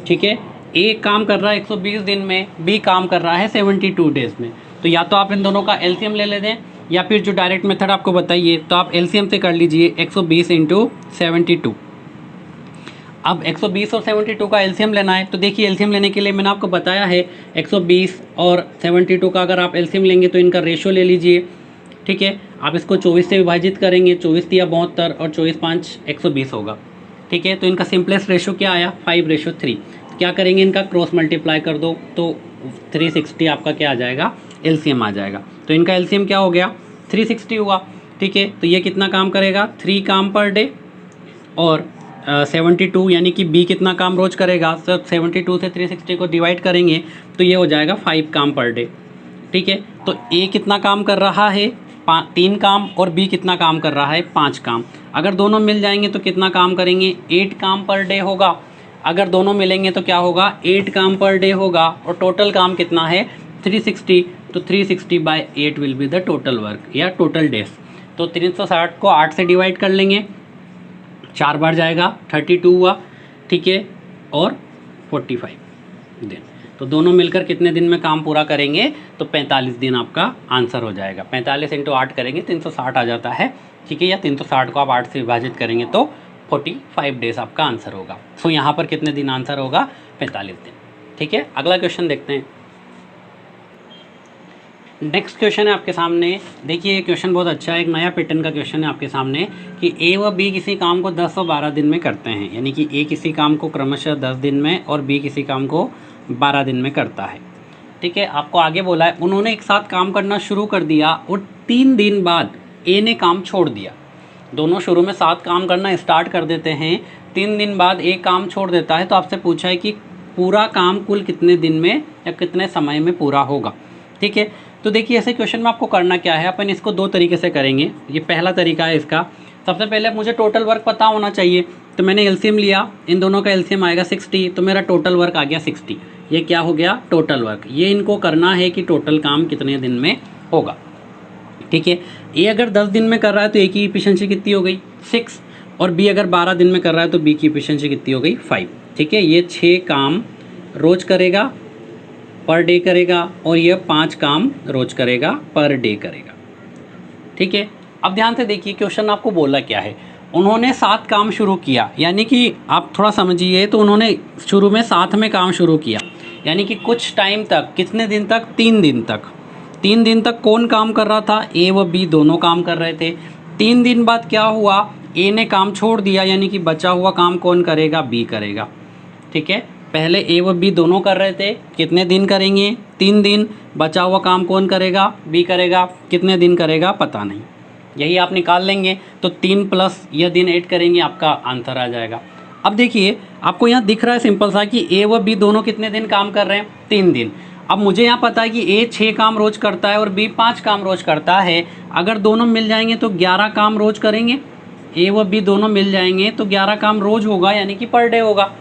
Speaker 1: ठीक है। ए काम कर रहा है 120 दिन में, बी काम कर रहा है 72 डेज में। तो या तो आप इन दोनों का एलसीएम ले लेते हैं, या फिर जो डायरेक्ट मेथड आपको बताइए तो आप एलसीएम से कर लीजिए 120 × 72। अब 120 और 72 का एलसीएम लेना है, तो देखिए एलसीएम लेने के लिए मैंने आपको बताया है 120 और 72 का अगर आप एलसीएम लेंगे तो इनका रेशो ले लीजिए, ठीक है। आप इसको 24 से विभाजित करेंगे, 24 × 72 और 24 × 5 120 होगा, ठीक है। तो इनका सिंपलेस्ट रेशो क्या आया 5:3। क्या करेंगे इनका क्रॉस मल्टीप्लाई कर दो तो 360 आपका क्या आ जाएगा एलसीएम आ जाएगा। तो इनका एलसीएम क्या हो गया 360 हुआ, ठीक है। तो ये कितना काम करेगा 3 काम पर डे, और 72 यानी कि बी कितना काम रोज करेगा, सब 72 से 360 को डिवाइड करेंगे तो ये हो जाएगा 5 काम पर डे, ठीक है। तो ए कितना काम कर रहा है 3 काम, और बी कितना काम कर रहा है 5 काम। अगर दोनों मिल जाएंगे तो कितना काम करेंगे 8 काम पर डे होगा। अगर दोनों मिलेंगे तो क्या होगा 8 काम पर डे होगा, और टोटल काम कितना है 360। तो 360/8 will be the total work या टोटल डेज। तो 360 को 8 से डिवाइड कर लेंगे, 4 बार जाएगा 32 हुआ, ठीक है, और 45 दिन। तो दोनों मिलकर कितने दिन में काम पूरा करेंगे तो 45 दिन आपका आंसर हो जाएगा। 45 × 8 करेंगे 360 आ जाता है, ठीक है। या 360 को आप 8 से विभाजित करेंगे तो 45 डेज आपका आंसर होगा। सो यहाँ पर कितने दिन आंसर होगा 45 दिन, ठीक है। अगला क्वेश्चन देखते हैं। नेक्स्ट क्वेश्चन है आपके सामने। देखिए ये क्वेश्चन बहुत अच्छा है, एक नया पैटर्न का क्वेश्चन है आपके सामने कि ए व बी किसी काम को 10 और 12 दिन में करते हैं, यानी कि ए किसी काम को क्रमशः 10 दिन में और बी किसी काम को 12 दिन में करता है, ठीक है। आपको आगे बोला है उन्होंने एक साथ काम करना शुरू कर दिया और 3 दिन बाद ए ने काम छोड़ दिया। दोनों शुरू में साथ काम करना स्टार्ट कर देते हैं, 3 दिन बाद एक काम छोड़ देता है। तो आपसे पूछा है कि पूरा काम कुल कितने दिन में या कितने समय में पूरा होगा, ठीक है। तो देखिए ऐसे क्वेश्चन में आपको करना क्या है, अपन इसको 2 तरीके से करेंगे। ये पहला तरीका है इसका, सबसे पहले मुझे टोटल वर्क पता होना चाहिए। तो मैंने एलसीएम लिया, इन दोनों का एलसीएम आएगा 60, तो मेरा टोटल वर्क आ गया 60। ये क्या हो गया टोटल वर्क। ये इनको करना है कि टोटल काम कितने दिन में होगा, ठीक है। ए अगर 10 दिन में कर रहा है तो ए की एफिशिएंसी कितनी हो गई 6, और बी अगर 12 दिन में कर रहा है तो बी की एफिशिएंसी कितनी हो गई 5, ठीक है। ये 6 काम रोज करेगा पर डे करेगा, और ये 5 काम रोज करेगा पर डे करेगा, ठीक है। अब ध्यान से देखिए क्वेश्चन आपको बोला क्या है, उन्होंने 7 काम शुरू किया, यानी कि आप थोड़ा समझिए। तो उन्होंने शुरू में साथ में काम शुरू किया, यानी कि कुछ टाइम तक, कितने दिन तक 3 दिन तक। 3 दिन तक कौन काम कर रहा था ए व बी दोनों काम कर रहे थे। 3 दिन बाद क्या हुआ ए ने काम छोड़ दिया, यानी कि बचा हुआ काम कौन करेगा बी करेगा, ठीक है, पहले ए व बी दोनों कर रहे थे, कितने दिन करेंगे, 3 दिन। बचा हुआ काम कौन करेगा, बी करेगा, कितने दिन करेगा पता नहीं, यही आप निकाल लेंगे। तो 3 प्लस यह दिन ऐड करेंगे, आपका आंसर आ जाएगा। अब देखिए आपको यहाँ दिख रहा है सिंपल सा कि ए व बी दोनों कितने दिन काम कर रहे हैं, 3 दिन। अब मुझे यहाँ पता है कि ए 6 काम रोज करता है और बी 5 काम रोज करता है। अगर दोनों मिल जाएंगे तो 11 काम रोज करेंगे, ए व बी दोनों मिल जाएंगे तो 11 काम रोज होगा, यानी कि पर डे होगा।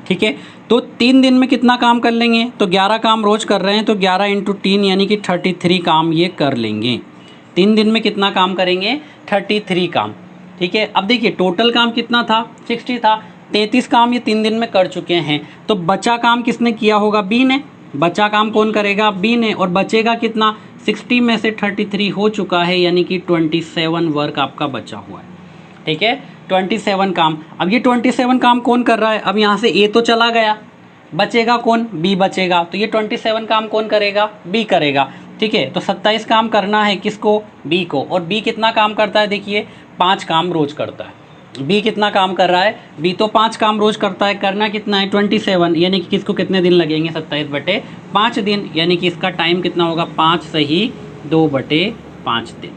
Speaker 1: ठीक है, तो 3 दिन में कितना काम कर लेंगे, तो 11 काम रोज कर रहे हैं तो 11 इंटू 3 यानी कि 33 काम ये कर लेंगे। 3 दिन में कितना काम करेंगे, 33 काम। ठीक है, अब देखिए टोटल काम कितना था, 60 था, 33 काम ये 3 दिन में कर चुके हैं। तो बचा काम किसने किया होगा, बी ने। बचा काम कौन करेगा, बी ने। और बचेगा कितना, 60 में से 33 हो चुका है, यानी कि 27 वर्क आपका बचा हुआ है। ठीक है, 27 काम। अब ये 27 काम कौन कर रहा है, अब यहाँ से ए तो चला गया, बचेगा कौन, बी बचेगा। तो ये 27 काम कौन करेगा, बी करेगा। ठीक है, तो 27 काम करना है किसको, बी को। और बी कितना काम करता है, देखिए 5 काम रोज करता है। बी कितना काम कर रहा है, बी तो 5 काम रोज करता है। करना कितना है, 27, यानी कि किसको कितने दिन लगेंगे, 27/5 दिन, यानी कि इसका टाइम कितना होगा, 5 सही 2/5 दिन।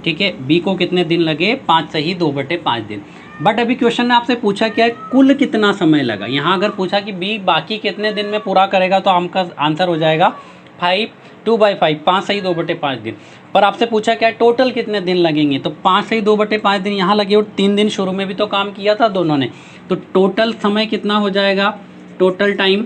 Speaker 1: ठीक है, बी को कितने दिन लगे, 5 सही 2/5 दिन। बट अभी क्वेश्चन ने आपसे पूछा क्या है, कुल कितना समय लगा। यहाँ अगर पूछा कि बी बाकी कितने दिन में पूरा करेगा तो आपका आंसर हो जाएगा 5 2/5, 5 सही 2/5 दिन। पर आपसे पूछा क्या है, टोटल कितने दिन लगेंगे, तो 5 सही 2/5 दिन यहाँ लगे और 3 दिन शुरू में भी तो काम किया था दोनों ने। तो टोटल समय कितना हो जाएगा, टोटल टाइम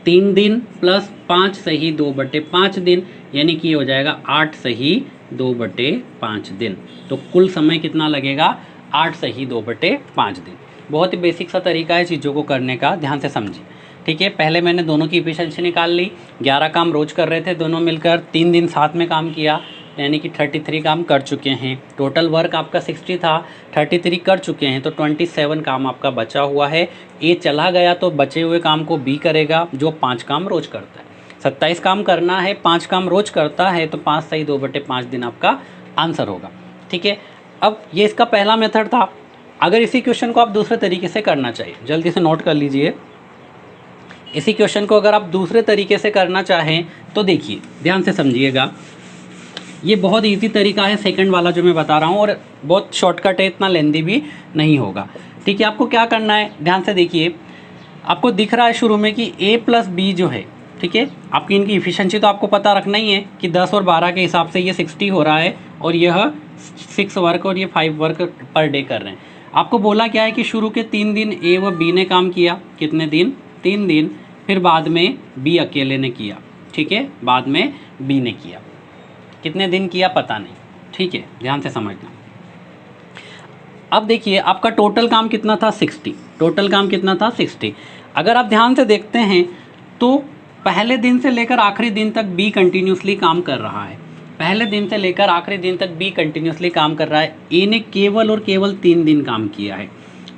Speaker 1: 3 दिन प्लस 5 सही 2/5 दिन, यानी कि हो जाएगा 8 सही 2/5 दिन। तो कुल समय कितना लगेगा, 8 सही 2/5 दिन। बहुत ही बेसिक सा तरीका है चीज़ों को करने का, ध्यान से समझिए। ठीक है, पहले मैंने दोनों की एफिशिएंसी निकाल ली। 11 काम रोज कर रहे थे दोनों मिलकर, 3 दिन साथ में काम किया, यानी कि 33 काम कर चुके हैं। टोटल वर्क आपका 60 था, 33 कर चुके हैं, तो 27 काम आपका बचा हुआ है। ए चला गया तो बचे हुए काम को बी करेगा, जो 5 काम रोज करता है। 27 काम करना है, 5 काम रोज करता है, तो 5 सही 2/5 दिन आपका आंसर होगा। ठीक है, अब ये इसका पहला मेथड था। अगर इसी क्वेश्चन को आप दूसरे तरीके से करना चाहिए, जल्दी से नोट कर लीजिए। इसी क्वेश्चन को अगर आप दूसरे तरीके से करना चाहें तो देखिए, ध्यान से समझिएगा। ये बहुत इजी तरीका है सेकंड वाला जो मैं बता रहा हूँ, और बहुत शॉर्टकट है, इतना लेंदी भी नहीं होगा। ठीक है, आपको क्या करना है, ध्यान से देखिए। आपको दिख रहा है शुरू में कि a प्लस बी जो है, ठीक है, आपकी इनकी इफिशिएंसी तो आपको पता रखना ही है कि 10 और 12 के हिसाब से ये 60 हो रहा है, और यह 6 वर्क और ये 5 वर्क पर डे कर रहे हैं। आपको बोला क्या है कि शुरू के 3 दिन ए व बी ने काम किया, कितने दिन, 3 दिन। फिर बाद में बी अकेले ने किया। ठीक है, बाद में बी ने किया, कितने दिन किया पता नहीं। ठीक है, ध्यान से समझना। अब देखिए आपका टोटल काम कितना था, 60। टोटल काम कितना था, 60। अगर आप ध्यान से देखते हैं तो पहले दिन से लेकर आखिरी दिन तक बी कंटिन्यूसली काम कर रहा है। पहले दिन से लेकर आखिरी दिन तक बी कंटिन्यूसली काम कर रहा है। ए ने केवल और केवल 3 दिन काम किया है।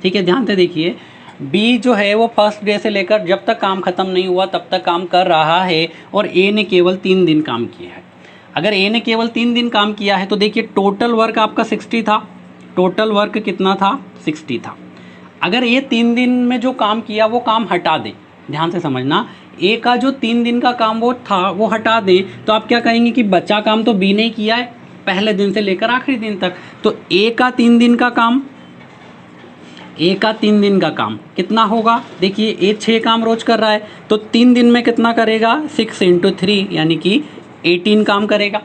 Speaker 1: ठीक है, ध्यान से देखिए, बी जो है वो फर्स्ट डे से लेकर जब तक काम ख़त्म नहीं हुआ तब तक काम कर रहा है, और ए ने केवल 3 दिन काम किया है। अगर ए ने केवल 3 दिन काम किया है तो देखिए टोटल वर्क आपका 60 था। टोटल वर्क कितना था, 60 था। अगर ये 3 दिन में जो काम किया वो काम हटा दें, ध्यान से समझना, ए का जो 3 दिन का काम वो था वो हटा दें, तो आप क्या कहेंगे कि बचा काम तो बी ने किया है पहले दिन से लेकर आखिरी दिन तक। तो ए का 3 दिन का काम, ए का 3 दिन का काम कितना होगा, देखिए ए 6 काम रोज कर रहा है, तो 3 दिन में कितना करेगा, 6 × 3 यानी कि 18 काम करेगा।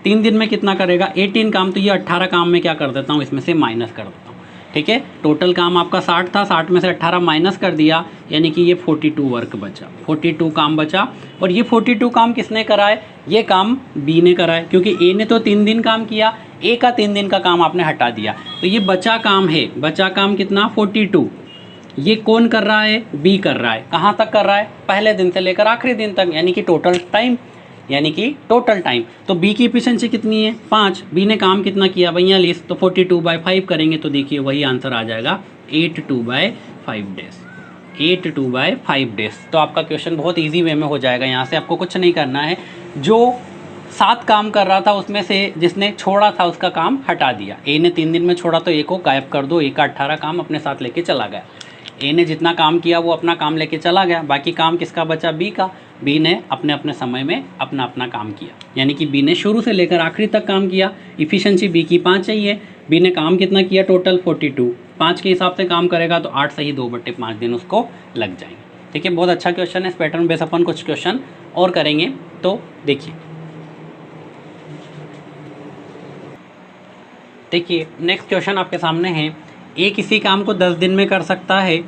Speaker 1: 3 दिन में कितना करेगा, 18 काम। तो ये 18 काम में क्या कर देता हूँ, इसमें से माइनस कर देता हूँ। ठीक है, टोटल काम आपका 60 था, 60 में से 18 माइनस कर दिया, यानी कि ये 42 वर्क बचा, 42 काम बचा। और ये 42 काम किसने करा है, ये काम बी ने करा है, क्योंकि ए ने तो 3 दिन काम किया, ए का 3 दिन का काम आपने हटा दिया। तो ये बचा काम है, बचा काम कितना, 42। ये कौन कर रहा है, बी कर रहा है। कहाँ तक कर रहा है, पहले दिन से लेकर आखिरी दिन तक, यानी कि टोटल टाइम, यानी कि टोटल टाइम। तो बी की एफिशिएंसी कितनी है, 5। बी ने काम कितना किया, 42, तो 42/5 करेंगे तो देखिए वही आंसर आ जाएगा, 82/5 डेज। 82/5 डेज। तो आपका क्वेश्चन बहुत इजी वे में हो जाएगा। यहाँ से आपको कुछ नहीं करना है, जो 7 काम कर रहा था उसमें से जिसने छोड़ा था उसका काम हटा दिया। ए ने 3 दिन में छोड़ा तो ए को गायब कर दो, ए का 18 काम अपने साथ लेके चला गया। ए ने जितना काम किया वो अपना काम लेके चला गया, बाकी काम किसका बचा, बी का। बी ने अपने अपने समय में अपना अपना काम किया, यानी कि बी ने शुरू से लेकर आखिरी तक काम किया। इफ़िशिएंसी बी की 5 चाहिए, बी ने काम कितना किया, टोटल 42। 5 के हिसाब से काम करेगा तो 8 सही 2/5 दिन उसको लग जाएंगे। ठीक है, बहुत अच्छा क्वेश्चन है। इस पैटर्न बेस अपन कुछ क्वेश्चन और करेंगे, तो देखिए नेक्स्ट क्वेश्चन आपके सामने है। ए किसी काम को 10 दिन में कर सकता है,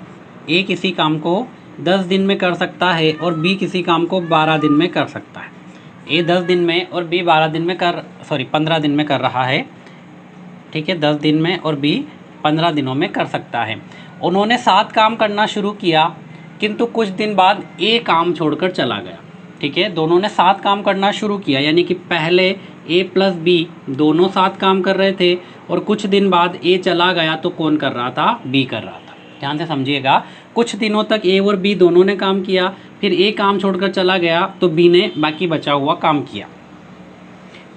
Speaker 1: ए किसी काम को 10 दिन में कर सकता है और बी किसी काम को 12 दिन में कर सकता है। ए 10 दिन में और बी 15 दिन में कर रहा है। ठीक है, 10 दिन में और बी 15 दिनों में कर सकता है। उन्होंने 7 काम करना शुरू किया, किंतु कुछ दिन बाद ए काम छोड़कर चला गया। ठीक है, दोनों ने 7 काम करना शुरू किया, यानी कि पहले ए प्लस बी दोनों 7 काम कर रहे थे और कुछ दिन बाद ए चला गया तो कौन कर रहा था, बी कर रहा था। ध्यान से समझिएगा, कुछ दिनों तक ए और बी दोनों ने काम किया, फिर ए काम छोड़कर चला गया तो बी ने बाकी बचा हुआ काम किया।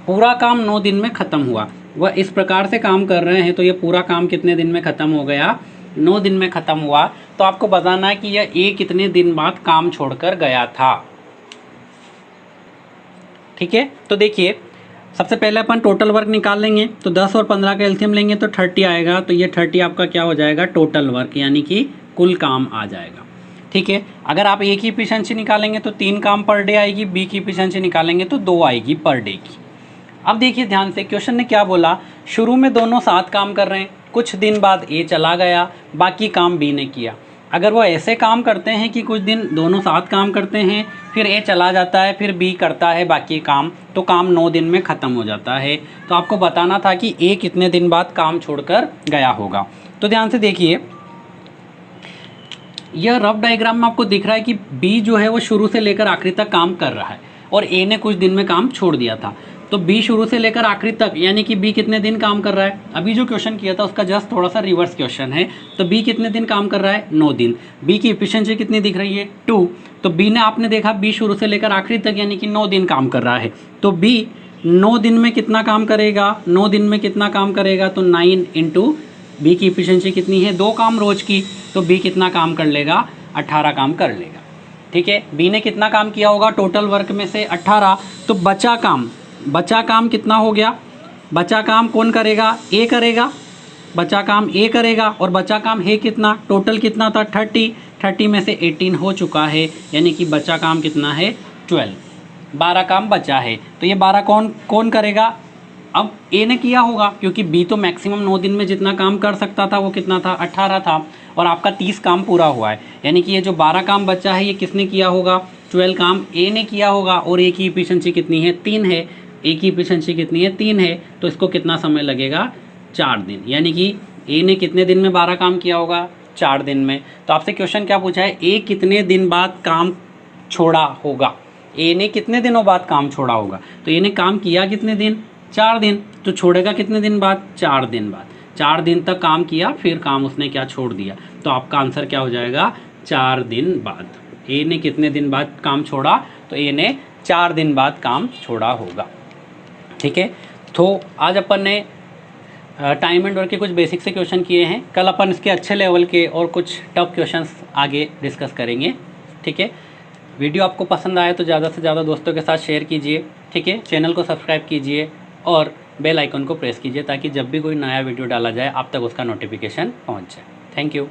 Speaker 1: पूरा काम 9 दिन में ख़त्म हुआ। वह इस प्रकार से काम कर रहे हैं तो ये पूरा काम कितने दिन में ख़त्म हो गया, 9 दिन में ख़त्म हुआ। तो आपको बताना है कि यह ए कितने दिन बाद काम छोड़कर गया था। ठीक है, तो देखिए सबसे पहले अपन टोटल वर्क निकाल लेंगे, तो 10 और 15 का एलसीएम लेंगे तो 30 आएगा। तो ये 30 आपका क्या हो जाएगा, टोटल वर्क, यानी कि कुल काम आ जाएगा। ठीक है, अगर आप ए की एफिशिएंसी निकालेंगे तो 3 काम पर डे आएगी, बी की एफिशिएंसी निकालेंगे तो 2 आएगी पर डे की। अब देखिए ध्यान से, क्वेश्चन ने क्या बोला, शुरू में दोनों 7 काम कर रहे हैं, कुछ दिन बाद ए चला गया, बाकी काम बी ने किया। अगर वो ऐसे काम करते हैं कि कुछ दिन दोनों 7 काम करते हैं, फिर ए चला जाता है, फिर बी करता है बाकी काम, तो काम 9 दिन में ख़त्म हो जाता है। तो आपको बताना था कि ए कितने दिन बाद काम छोड़कर गया होगा। तो ध्यान से देखिए, यह रफ डायग्राम में आपको दिख रहा है कि बी जो है वो शुरू से लेकर आखिरी तक काम कर रहा है और ए ने कुछ दिन में काम छोड़ दिया था। तो बी शुरू से लेकर आखिरी तक, यानी कि बी कितने दिन काम कर रहा है, अभी जो क्वेश्चन किया था उसका जस्ट थोड़ा सा रिवर्स क्वेश्चन है। तो बी कितने दिन काम कर रहा है, 9 दिन। बी की एफिशिएंसी कितनी दिख रही है, 2। तो बी ने, आपने देखा बी शुरू से लेकर आखिरी तक यानी कि 9 दिन काम कर रहा है। तो बी 9 दिन में कितना काम करेगा, 9 दिन में कितना काम करेगा, तो 9 इंटू बी की एफिशिएंसी कितनी है, 2 काम रोज की, तो बी कितना काम कर लेगा, 18 काम कर लेगा। ठीक है, बी ने कितना काम किया होगा, टोटल वर्क में से 18। तो बचा काम कितना हो गया, बचा काम कौन करेगा, ए करेगा, बचा काम ए करेगा और बचा काम है कितना, टोटल कितना था 30 में से 18 हो चुका है, यानी कि बचा काम कितना है 12, 12 काम बचा है। तो ये 12 कौन करेगा, अब ए ने किया होगा, क्योंकि बी तो मैक्सिमम 9 दिन में जितना काम कर सकता था वो कितना था, 18 था, और आपका 30 काम पूरा हुआ है, यानी कि ये जो 12 काम बचा है ये किसने किया होगा, 12 काम ए ने किया होगा। और ए की एफिशिएंसी कितनी है, 3 है, ए की एफिशिएंसी कितनी है, 3 है, तो इसको कितना समय लगेगा, 4 दिन, यानी कि ए ने कितने दिन में 12 काम किया होगा, 4 दिन में। तो आपसे क्वेश्चन क्या पूछा है, ए कितने दिन बाद काम छोड़ा होगा, ए ने कितने दिनों बाद काम छोड़ा होगा। तो ए ने काम किया कितने दिन, 4 दिन, तो छोड़ेगा कितने दिन बाद, 4 दिन बाद। 4 दिन तक काम किया, फिर काम उसने क्या छोड़ दिया, तो आपका आंसर क्या हो जाएगा, 4 दिन बाद। ए ने कितने दिन बाद काम छोड़ा, तो ए ने 4 दिन बाद काम छोड़ा होगा। ठीक है, तो आज अपन ने टाइम एंड वर्क के कुछ बेसिक से क्वेश्चन किए हैं। कल अपन इसके अच्छे लेवल के और कुछ टफ क्वेश्चंस आगे डिस्कस करेंगे। ठीक है, वीडियो आपको पसंद आए तो ज़्यादा से ज़्यादा दोस्तों के साथ शेयर कीजिए। ठीक है, चैनल को सब्सक्राइब कीजिए और बेल आइकन को प्रेस कीजिए ताकि जब भी कोई नया वीडियो डाला जाए आप तक उसका नोटिफिकेशन पहुंच जाए। Thank you.